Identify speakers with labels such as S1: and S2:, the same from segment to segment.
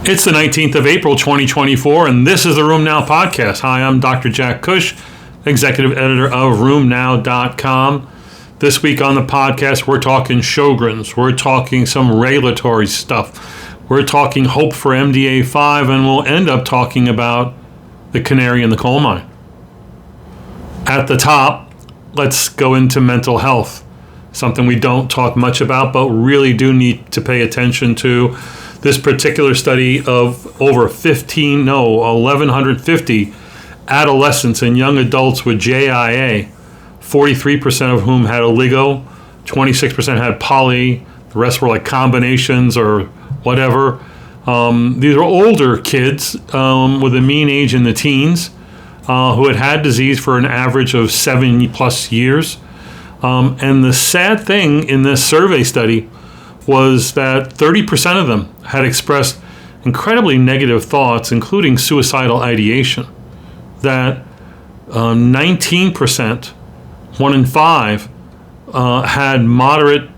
S1: It's the 19th of April, 2024, and this is the Room Now podcast. Hi, I'm Dr. Jack Cush, executive editor of RoomNow.com. This week on the podcast, we're talking Sjogrens. We're talking some regulatory stuff. We're talking hope for MDA5, and we'll end up talking about the canary in the coal mine. At the top, let's go into mental health, something we don't talk much about, but really do need to pay attention to. This particular study of over 1,150 adolescents and young adults with JIA, 43% of whom had oligo, 26% had poly, the rest were like combinations or whatever. These are older kids with a mean age in the teens who had disease for an average of 7 plus years. And the sad thing in this survey study was that 30% of them had expressed incredibly negative thoughts, including suicidal ideation. That 19%, 1 in 5, had moderate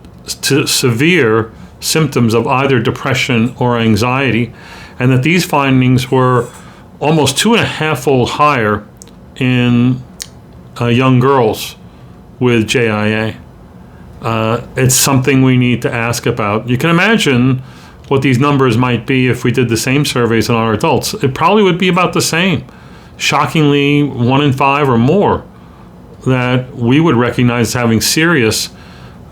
S1: to severe symptoms of either depression or anxiety, and that these findings were almost 2.5-fold higher in young girls with JIA. It's something we need to ask about. You can imagine what these numbers might be if we did the same surveys on our adults. It probably would be about the same. Shockingly, 1 in 5 or more that we would recognize as having serious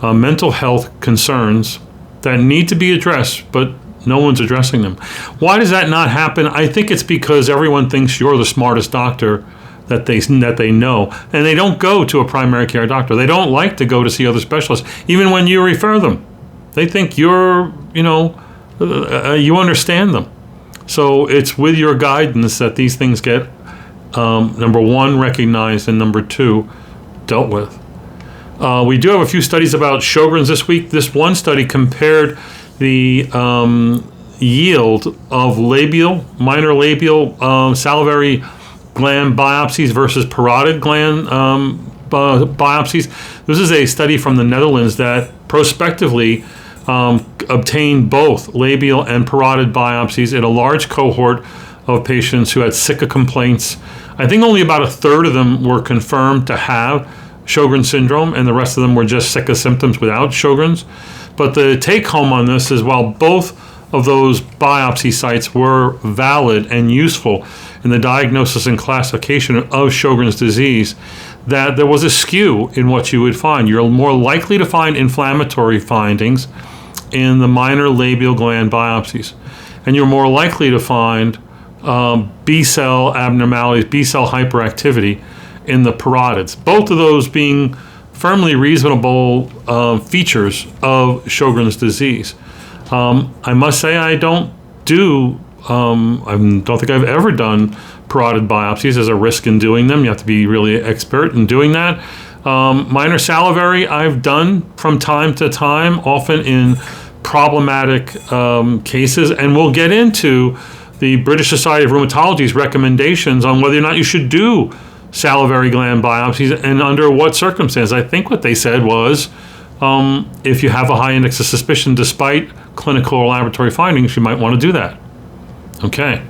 S1: mental health concerns that need to be addressed, but no one's addressing them. Why does that not happen? I think it's because everyone thinks you're the smartest doctor that they know, and they don't go to a primary care doctor. They don't like to go to see other specialists, even when you refer them. They think you understand them. So it's with your guidance that these things get, number one, recognized, and number two, dealt with. We do have a few studies about Sjogrens this week. This one study compared the yield of minor labial salivary gland biopsies versus parotid gland biopsies. This is a study from the Netherlands that prospectively obtained both labial and parotid biopsies in a large cohort of patients who had sicca complaints. I think only about a third of them were confirmed to have Sjogren syndrome, and the rest of them were just sicca symptoms without Sjogren's. But the take home on this is while both of those biopsy sites were valid and useful in the diagnosis and classification of Sjogren's disease, that there was a skew in what you would find. You're more likely to find inflammatory findings in the minor labial gland biopsies, and you're more likely to find B-cell abnormalities, B-cell hyperactivity in the parotids, both of those being firmly reasonable features of Sjogren's disease. I must say I don't think I've ever done parotid biopsies. There's a risk in doing them. You have to be really expert in doing that. Minor salivary I've done from time to time, often in problematic cases, and we'll get into the British Society of Rheumatology's recommendations on whether or not you should do salivary gland biopsies and under what circumstances. I think what they said was if you have a high index of suspicion despite clinical or laboratory findings, you might want to do that. Okay.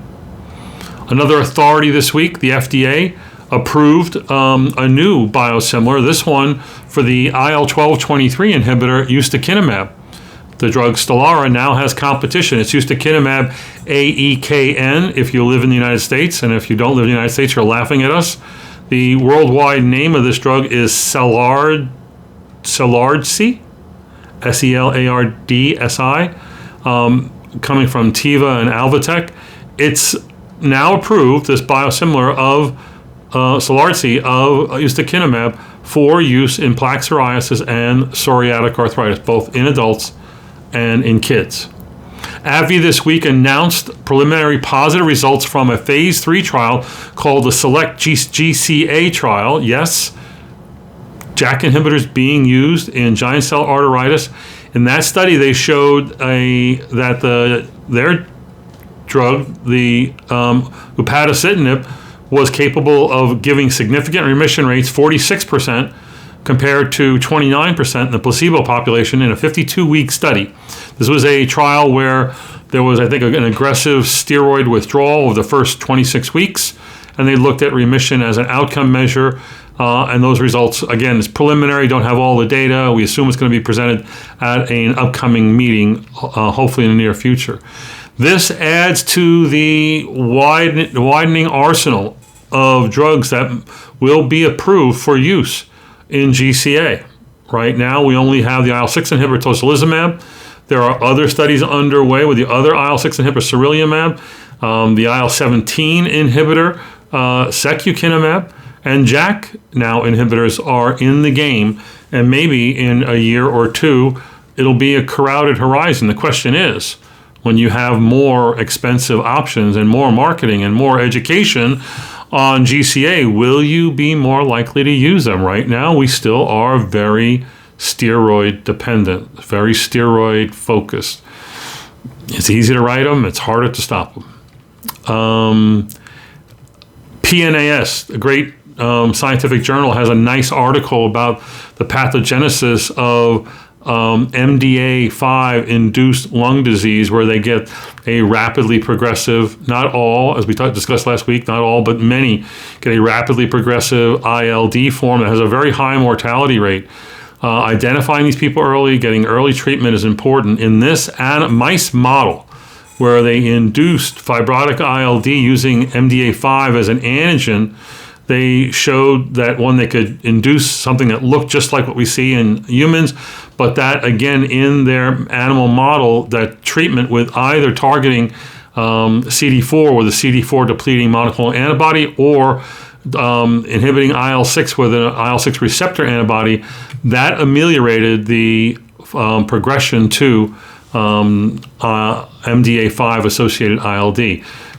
S1: Another authority this week, the FDA approved a new biosimilar, this one for the IL-12/23 inhibitor ustekinumab. The drug Stelara now has competition. It's ustekinumab AEKN if you live in the United States, and if you don't live in the United States, you're laughing at us. The worldwide name of this drug is Selardsi, Selardsi, coming from Teva and Alvotech. It's now approved, this biosimilar of Selardsi, of ustekinumab, for use in plaque psoriasis and psoriatic arthritis, both in adults and in kids. AbbVie this week announced preliminary positive results from a phase 3 trial called the SELECT-GCA trial. Yes, JAK inhibitors being used in giant cell arteritis. In that study, they showed that their drug, the upadacitinib, was capable of giving significant remission rates, 46%, compared to 29% in the placebo population in a 52-week study. This was a trial where There was, I think, an aggressive steroid withdrawal of the first 26 weeks, and they looked at remission as an outcome measure. And those results, again, it's preliminary, don't have all the data. We assume it's going to be presented at an upcoming meeting, hopefully in the near future. This adds to the widening arsenal of drugs that will be approved for use in GCA. Right now, we only have the IL-6 inhibitor tocilizumab. There are other studies underway with the other IL-6 inhibitor sarilumab, the IL-17 inhibitor secukinumab, and JAK now inhibitors are in the game, and maybe in a year or two, it'll be a crowded horizon. The question is, when you have more expensive options and more marketing and more education on GCA, will you be more likely to use them? Right now, we still are very steroid dependent, very steroid focused. It's easy to write them, it's harder to stop them. PNAS, a great scientific journal, has a nice article about the pathogenesis of MDA5 induced lung disease, where they get a rapidly progressive, not all, as we discussed last week, not all, but many get a rapidly progressive ILD form that has a very high mortality rate. Identifying these people early, getting early treatment is important. In this mice model, where they induced fibrotic ILD using MDA5 as an antigen, they showed that, one, they could induce something that looked just like what we see in humans, but that, again, in their animal model, that treatment with either targeting CD4 with a CD4 depleting monoclonal antibody or inhibiting IL-6 with an IL-6 receptor antibody, that ameliorated the progression to MDA5 associated ILD.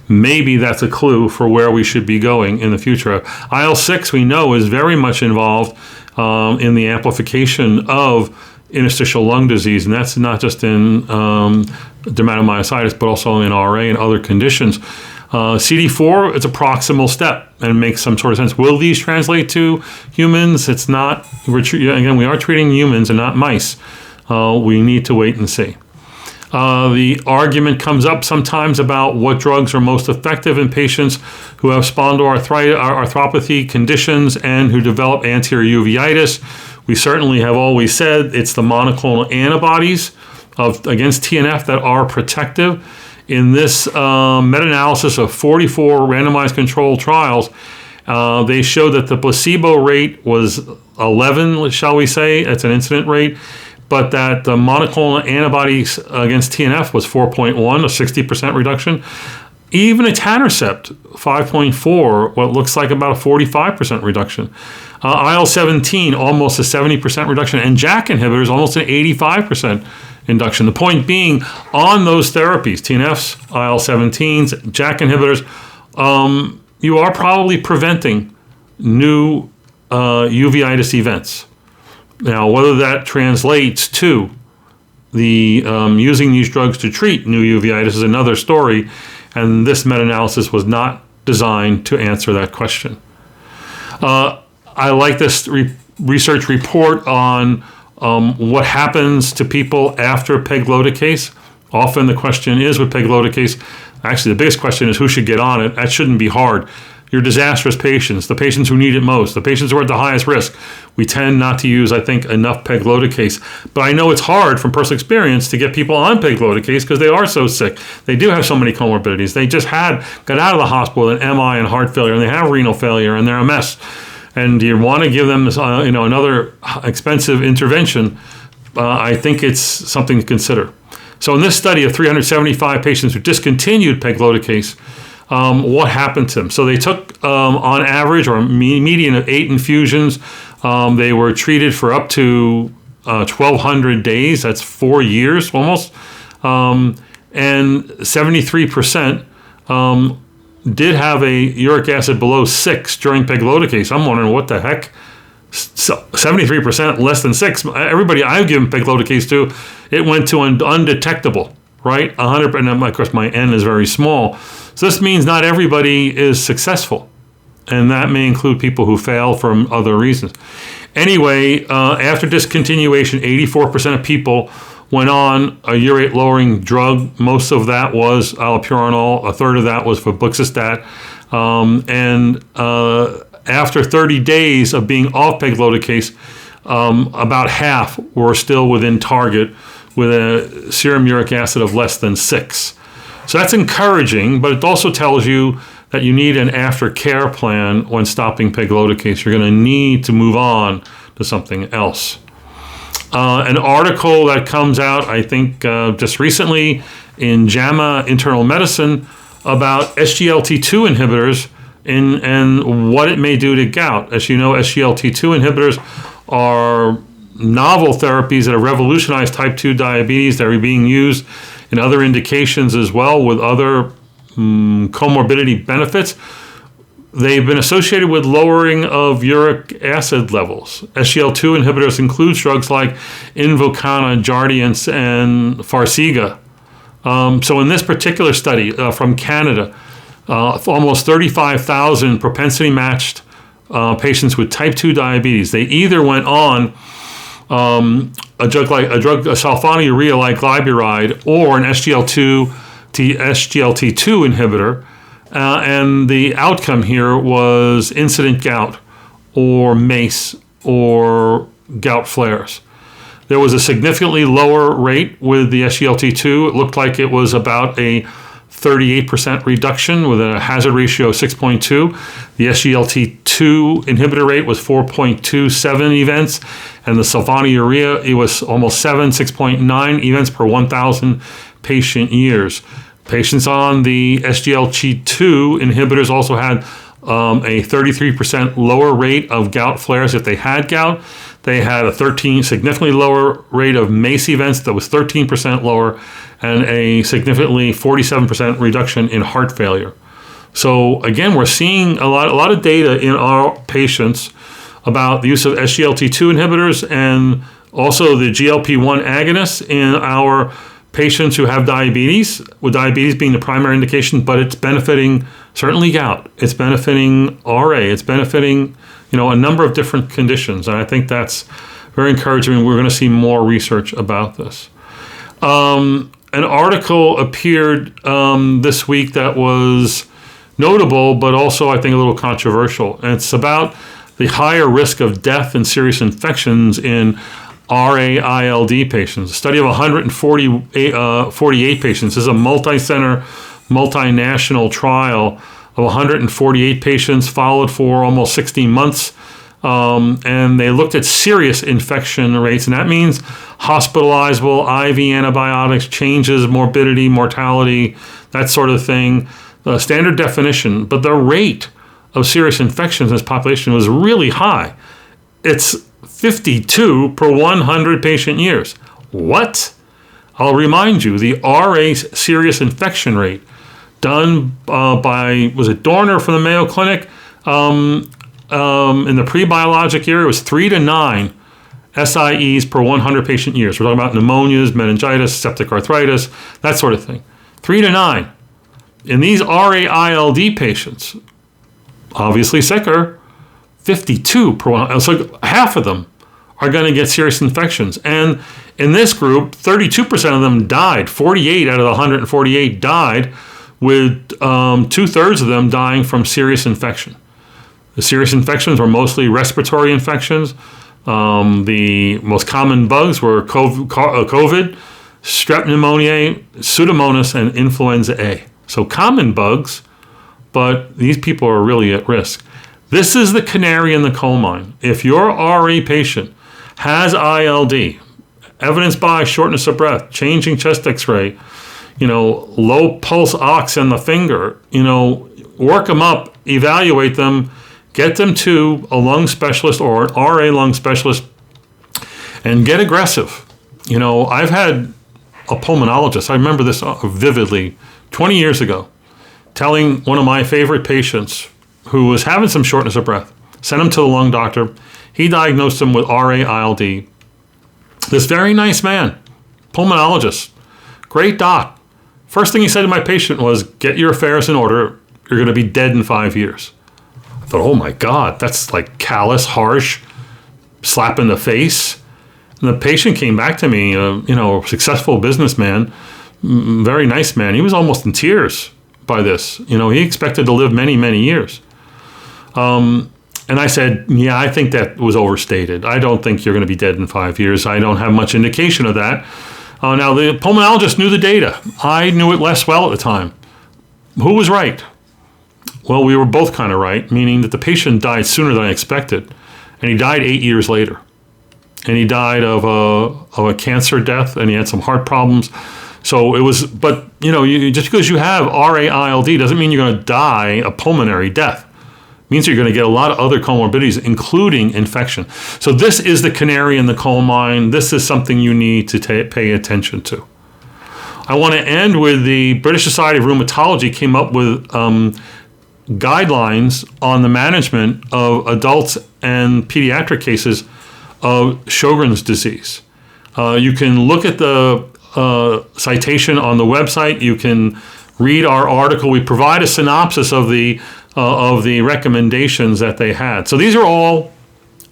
S1: Maybe that's a clue for where we should be going in the future. IL-6, we know, is very much involved in the amplification of interstitial lung disease, and that's not just in dermatomyositis, but also in RA and other conditions. CD4, it's a proximal step and makes some sort of sense. Will these translate to humans? It's not. Again, we are treating humans and not mice. We need to wait and see. The argument comes up sometimes about what drugs are most effective in patients who have spondyloarthropathy conditions and who develop anterior uveitis. We certainly have always said it's the monoclonal antibodies against TNF that are protective. In this meta-analysis of 44 randomized controlled trials, they showed that the placebo rate was 11, shall we say, it's an incident rate, but that the monoclonal antibodies against TNF was 4.1, a 60% reduction. Even etanercept, 5.4, what looks like about a 45% reduction. IL-17, almost a 70% reduction, and JAK inhibitors, almost an 85% induction. The point being, on those therapies, TNFs, IL-17s, JAK inhibitors, you are probably preventing new uveitis events. Now, whether that translates to the using these drugs to treat new uveitis is another story, and this meta-analysis was not designed to answer that question. I like this research report on what happens to people after pegloticase. Often the question is with pegloticase, actually the biggest question is who should get on it. That shouldn't be hard. Your disastrous patients, the patients who need it most, the patients who are at the highest risk, we tend not to use, I think, enough pegloticase. But I know it's hard from personal experience to get people on pegloticase because they are so sick. They do have so many comorbidities. They just got out of the hospital with an MI and heart failure, and they have renal failure, and they're a mess. And you want to give them another expensive intervention, I think it's something to consider. So in this study of 375 patients who discontinued pegloticase, what happened to them? So they took, on average, or a median of 8 infusions. They were treated for up to 1,200 days. That's 4 years almost. And 73% did have a uric acid below 6 during pegloticase. I'm wondering what the heck. 73% less than 6. Everybody I've given pegloticase to, it went to undetectable, right? 100%. And of course, my N is very small. So this means not everybody is successful, and that may include people who fail for other reasons. Anyway, after discontinuation, 84% of people went on a urate lowering drug. Most of that was allopurinol. A third of that was febuxostat. After 30 days of being off pegloticase, about half were still within target with a serum uric acid of less than 6. So that's encouraging, but it also tells you that you need an aftercare plan when stopping pegloticase. You're going to need to move on to something else. An article that comes out, I think, just recently in JAMA Internal Medicine about SGLT2 inhibitors and what it may do to gout. As you know, SGLT2 inhibitors are novel therapies that have revolutionized type 2 diabetes that are being used in other indications as well with other comorbidity benefits. They've been associated with lowering of uric acid levels. SGLT2 inhibitors include drugs like Invokana, Jardiance, and Farxiga. So in this particular study from Canada, almost 35,000 propensity-matched patients with type 2 diabetes, they either went on a sulfonylurea like glyburide or an SGLT2 inhibitor. And the outcome here was incident gout or MACE or gout flares. There was a significantly lower rate with the SGLT2. It looked like it was about a 38% reduction with a hazard ratio of 6.2. The SGLT2 inhibitor rate was 4.27 events, and the sulfonylurea, it was almost 6.9 events per 1,000 patient years. Patients on the SGLT2 inhibitors also had a 33% lower rate of gout flares if they had gout. They had a significantly lower rate of MACE events that was 13% lower, and a significantly 47% reduction in heart failure. So again, we're seeing a lot of data in our patients about the use of SGLT2 inhibitors and also the GLP-1 agonists in our patients who have diabetes, with diabetes being the primary indication, but it's benefiting certainly gout. It's benefiting RA. It's benefiting, a number of different conditions. And I think that's very encouraging. We're going to see more research about this. An article appeared this week that was notable, but also I think a little controversial. And it's about the higher risk of death and serious infections in RA-ILD patients. A study of 148 patients. This is a multi-center, multinational trial of 148 patients followed for almost 16 months. And they looked at serious infection rates, and that means hospitalizable, IV antibiotics, changes, morbidity, mortality, that sort of thing. The standard definition, but the rate of serious infections in this population was really high. It's 52 per 100 patient years. What? I'll remind you, the RA serious infection rate done by, was it Dorner from the Mayo Clinic? In the pre-biologic era, it was 3 to 9 SIEs per 100 patient years. We're talking about pneumonias, meningitis, septic arthritis, that sort of thing. 3 to 9. In these RA-ILD patients, obviously sicker, 52 per 100. So half of them are going to get serious infections. And in this group, 32% of them died. 48 out of the 148 died, with 2/3 of them dying from serious infection. The serious infections were mostly respiratory infections. The most common bugs were COVID, strep pneumoniae, Pseudomonas, and influenza A. So common bugs, but these people are really at risk. This is the canary in the coal mine. If your RA patient has ILD, evidenced by shortness of breath, changing chest x-ray, low pulse ox in the finger, work them up, evaluate them, get them to a lung specialist or an RA lung specialist, and get aggressive. I've had a pulmonologist, I remember this vividly, 20 years ago, telling one of my favorite patients who was having some shortness of breath, sent him to the lung doctor. He diagnosed him with RA-ILD. This very nice man, pulmonologist, great doc. First thing he said to my patient was, get your affairs in order. You're going to be dead in 5 years. I thought, oh my God, that's like callous, harsh, slap in the face. the patient came back to me, a successful businessman, very nice man. He was almost in tears by this. He expected to live many, many years. And I said, yeah, I think that was overstated. I don't think you're going to be dead in 5 years. I don't have much indication of that. Now, the pulmonologist knew the data. I knew it less well at the time. Who was right? Well, we were both kind of right, meaning that the patient died sooner than I expected. And he died 8 years later. And he died of a cancer death, and he had some heart problems. So it was, but, just because you have RA-ILD doesn't mean you're going to die a pulmonary death. It means you're going to get a lot of other comorbidities, including infection. So this is the canary in the coal mine. This is something you need to pay attention to. I want to end with the British Society of Rheumatology came up with guidelines on the management of adults and pediatric cases of Sjogren's disease. You can look at the citation on the website. You can read our article. We provide a synopsis of the recommendations that they had. So these are all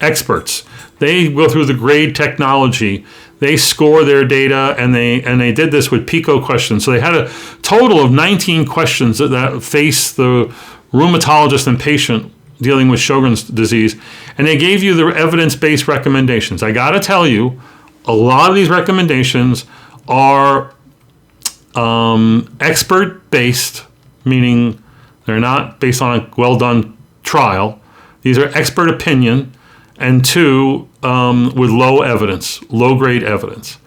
S1: experts. They go through the grade technology. They score their data, and they did this with PICO questions. So they had a total of 19 questions that face the rheumatologist and patient dealing with Sjogren's disease, and they gave you the evidence-based recommendations. I got to tell you, a lot of these recommendations are expert-based, meaning they're not based on a well-done trial. These are expert opinion, and two, with low evidence, low-grade evidence.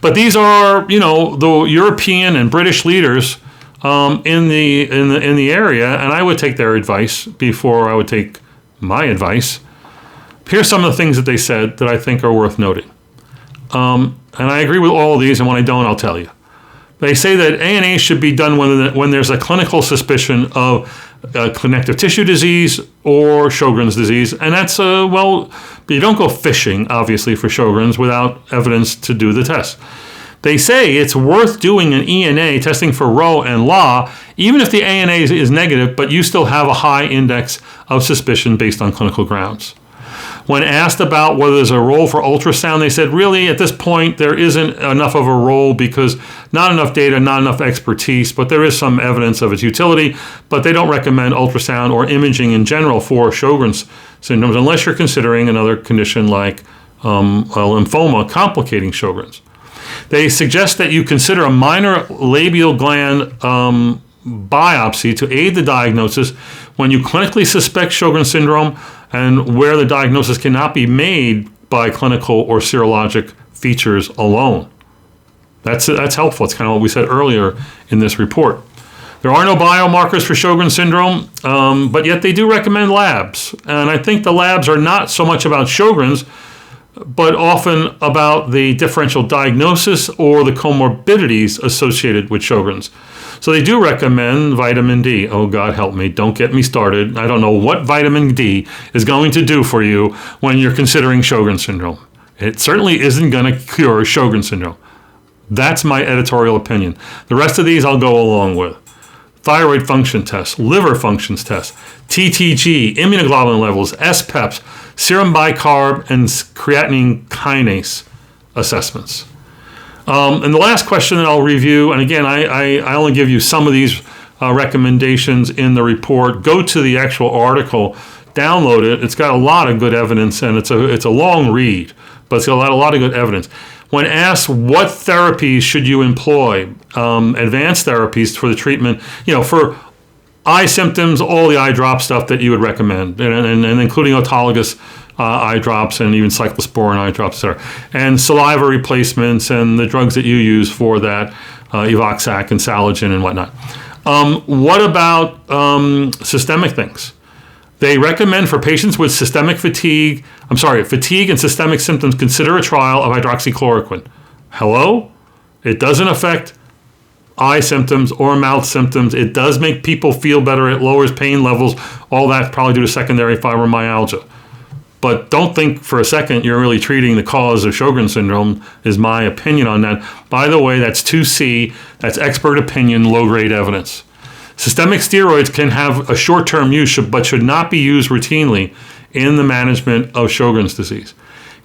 S1: But these are, the European and British leaders in the area, and I would take their advice before I would take my advice. Here's some of the things that they said that I think are worth noting. And I agree with all of these, and when I don't, I'll tell you. They say that ANA should be done when there's a clinical suspicion of connective tissue disease or Sjogren's disease. And that's, you don't go fishing, obviously, for Sjogren's without evidence to do the test. They say it's worth doing an ENA, testing for Rho and LA, even if the ANA is negative, but you still have a high index of suspicion based on clinical grounds. When asked about whether there's a role for ultrasound, they said, really, at this point, there isn't enough of a role because not enough data, not enough expertise, but there is some evidence of its utility, but they don't recommend ultrasound or imaging in general for Sjogren's syndromes unless you're considering another condition like lymphoma complicating Sjogren's. They suggest that you consider a minor labial gland biopsy to aid the diagnosis when you clinically suspect Sjogren's syndrome and where the diagnosis cannot be made by clinical or serologic features alone. That's helpful. It's kind of what we said earlier in this report. There are no biomarkers for Sjogren's syndrome, but yet they do recommend labs. And I think the labs are not so much about Sjogren's, but often about the differential diagnosis or the comorbidities associated with Sjogren's. So they do recommend vitamin D. Oh, God help me. Don't get me started. I don't know what vitamin D is going to do for you when you're considering Sjogren's syndrome. It certainly isn't going to cure Sjogren's syndrome. That's my editorial opinion. The rest of these I'll go along with. Thyroid function tests, liver functions tests, TTG, immunoglobulin levels, SPEPs, serum bicarb, and creatinine kinase assessments. And the last question that I'll review, and again, I only give you some of these recommendations in the report. Go to the actual article, download it. It's got a lot of good evidence, and it's a long read, but it's got a lot of good evidence. When asked what therapies should you employ, advanced therapies for the treatment, for eye symptoms, all the eye drop stuff that you would recommend, and including autologous eye drops and even cyclosporin eye drops, etc. And saliva replacements and the drugs that you use for that, Evoxac and Salogen and whatnot. What about systemic things? They recommend for patients with fatigue and systemic symptoms, consider a trial of hydroxychloroquine. Hello? It doesn't affect eye symptoms or mouth symptoms. It does make people feel better. It lowers pain levels. All that's probably due to secondary fibromyalgia. But don't think for a second you're really treating the cause of Sjogren's syndrome, is my opinion on that. By the way, that's 2C. That's expert opinion, low-grade evidence. Systemic steroids can have a short-term use, but should not be used routinely in the management of Sjogren's disease.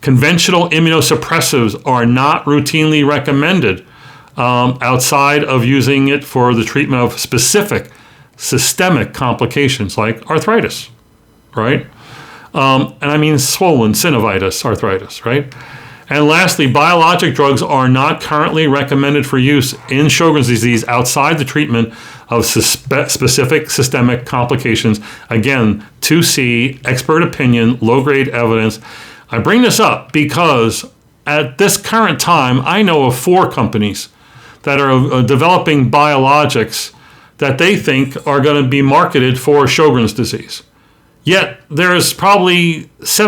S1: Conventional immunosuppressives are not routinely recommended outside of using it for the treatment of specific systemic complications like arthritis, right? And I mean swollen synovitis arthritis, right? And lastly, biologic drugs are not currently recommended for use in Sjogren's disease outside the treatment of specific systemic complications. Again, 2C, expert opinion, low-grade evidence. I bring this up because at this current time, I know of 4 companies that are developing biologics that they think are going to be marketed for Sjogren's disease. Yet there's probably 6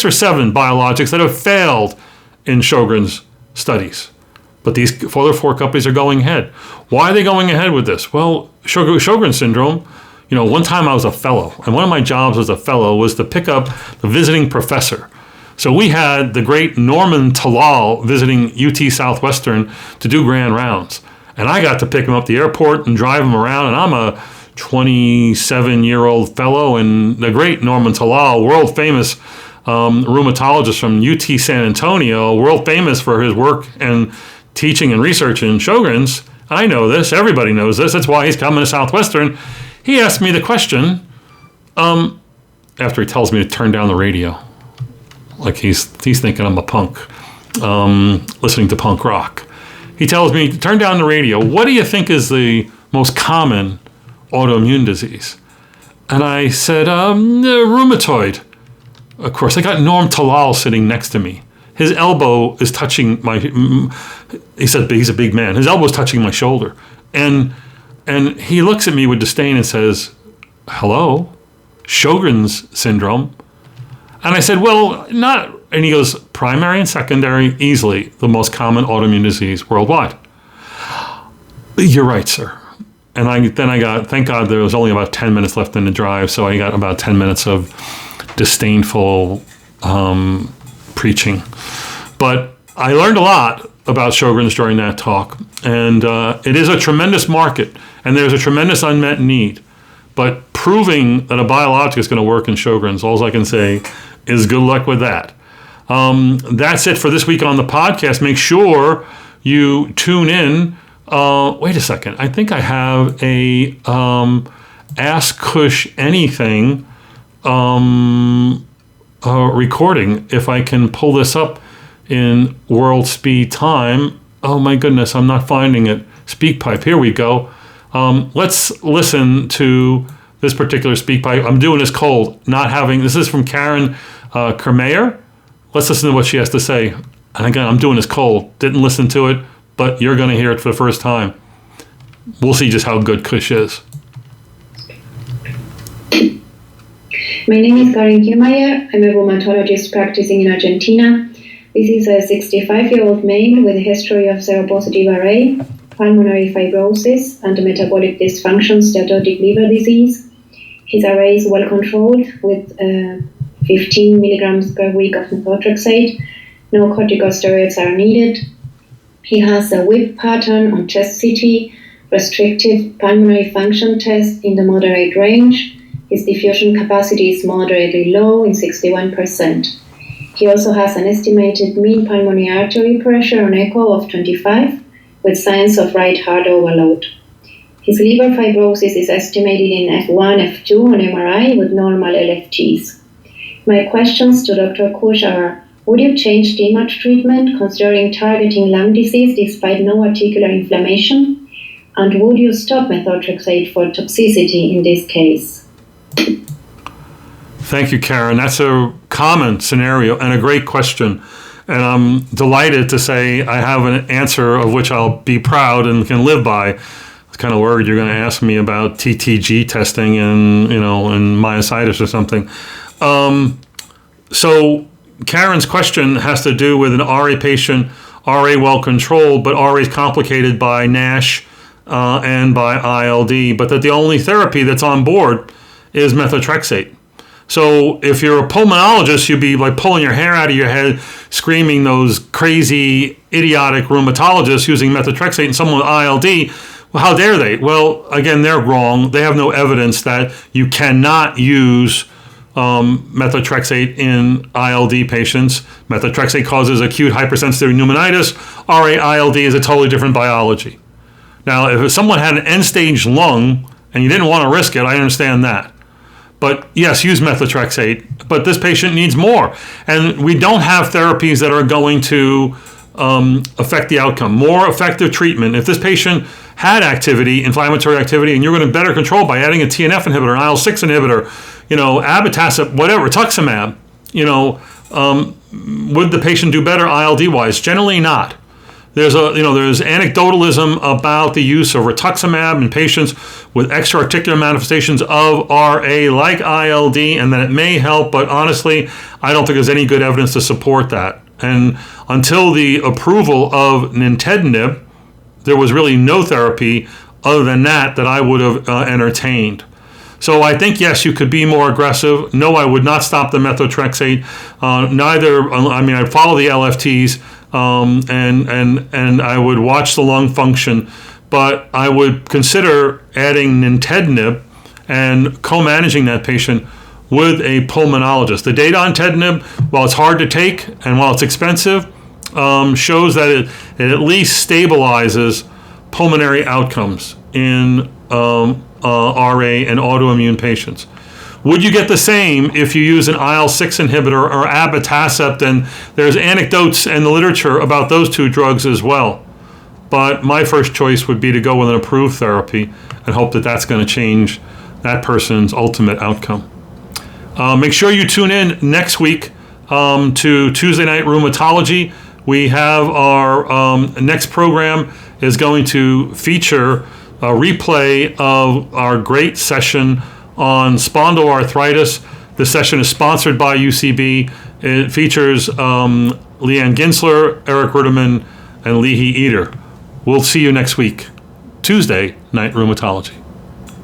S1: or 7 biologics that have failed in Sjogren's studies. But these other 4 companies are going ahead. Why are they going ahead with this? Well, Sjogren's syndrome, one time I was a fellow, and one of my jobs as a fellow was to pick up the visiting professor. So we had the great Norman Talal visiting UT Southwestern to do grand rounds. And I got to pick him up at the airport and drive him around, and I'm a 27-year-old fellow, and the great Norman Talal, world famous rheumatologist from UT San Antonio, world famous for his work and teaching and research in Sjogren's. I know this. Everybody knows this. That's why he's coming to Southwestern. He asked me the question after he tells me to turn down the radio. Like he's thinking I'm a punk, listening to punk rock. He tells me to turn down the radio. What do you think is the most common autoimmune disease? And I said, rheumatoid. Of course, I got Norm Talal sitting next to me. His elbow is touching he said he's a big man. His elbow is touching my shoulder. And he looks at me with disdain and says, hello, Sjogren's syndrome. And I said, well, not, and he goes, primary and secondary, easily the most common autoimmune disease worldwide. You're right, sir. And thank God there was only about 10 minutes left in the drive, so I got about 10 minutes of disdainful preaching. But I learned a lot about Sjogren's during that talk, and it is a tremendous market, and there's a tremendous unmet need. But proving that a biologic is going to work in Sjogren's, all I can say is good luck with that. That's it for this week on the podcast. Make sure you tune in. Wait a second. I think I have a Ask Kush Anything recording. If I can pull this up in world speed time. Oh my goodness, I'm not finding it. SpeakPipe. Here we go. Let's listen to this particular SpeakPipe. I'm doing this cold, this is from Karen Kermayer. Let's listen to what she has to say. And again, I'm doing this cold. Didn't listen to it, but you're going to hear it for the first time. We'll see just how good Kush is.
S2: My name is Karen Kermayer. I'm a rheumatologist practicing in Argentina. This is a 65-year-old male with a history of seropositive RA, pulmonary fibrosis, and metabolic dysfunction, steatotic liver disease. His RA is well controlled with 15 milligrams per week of methotrexate. No corticosteroids are needed. He has a whip pattern on chest CT, restrictive pulmonary function test in the moderate range. His diffusion capacity is moderately low in 61%. He also has an estimated mean pulmonary artery pressure on echo of 25, with signs of right heart overload. His liver fibrosis is estimated in F1, F2 on MRI with normal LFTs. My questions to Dr. Kush are, would you change DMARD treatment considering targeting lung disease despite no articular inflammation? And would you stop methotrexate for toxicity in this case?
S1: Thank you, Karen. That's a common scenario and a great question. And I'm delighted to say I have an answer of which I'll be proud and can live by. I was kind of worried you're going to ask me about TTG testing and myositis or something. So Karen's question has to do with an RA patient, RA well controlled, but RA is complicated by NASH and by ILD, but that the only therapy that's on board is methotrexate. So if you're a pulmonologist, you'd be like pulling your hair out of your head, screaming those crazy, idiotic rheumatologists using methotrexate in someone with ILD. Well, how dare they? Well, again, they're wrong. They have no evidence that you cannot use methotrexate in ILD patients. Methotrexate causes acute hypersensitivity pneumonitis. RA-ILD is a totally different biology. Now, if someone had an end-stage lung and you didn't want to risk it, I understand that. But yes, use methotrexate. But this patient needs more. And we don't have therapies that are going to affect the outcome. More effective treatment. If this patient had activity, inflammatory activity, and you're going to better control by adding a TNF inhibitor, an IL-6 inhibitor, abatacept, whatever, rituximab, would the patient do better ILD-wise? Generally not. There's anecdotalism about the use of rituximab in patients with extra-articular manifestations of RA like ILD, and that it may help, but honestly, I don't think there's any good evidence to support that. And until the approval of nintedanib, there was really no therapy other than that I would have entertained. So I think, yes, you could be more aggressive. No, I would not stop the methotrexate. I'd follow the LFTs, and I would watch the lung function, but I would consider adding nintedanib and co-managing that patient with a pulmonologist. The data on nintedanib, while it's hard to take and while it's expensive, shows that it at least stabilizes pulmonary outcomes in RA and autoimmune patients. Would you get the same if you use an IL-6 inhibitor or abatacept? And there's anecdotes in the literature about those two drugs as well. But my first choice would be to go with an approved therapy and hope that that's going to change that person's ultimate outcome. Make sure you tune in next week to Tuesday Night Rheumatology. We have our next program is going to feature a replay of our great session on spondyloarthritis. This session is sponsored by UCB. It features Leanne Ginsler, Eric Ruderman, and Leahy Eater. We'll see you next week, Tuesday Night Rheumatology.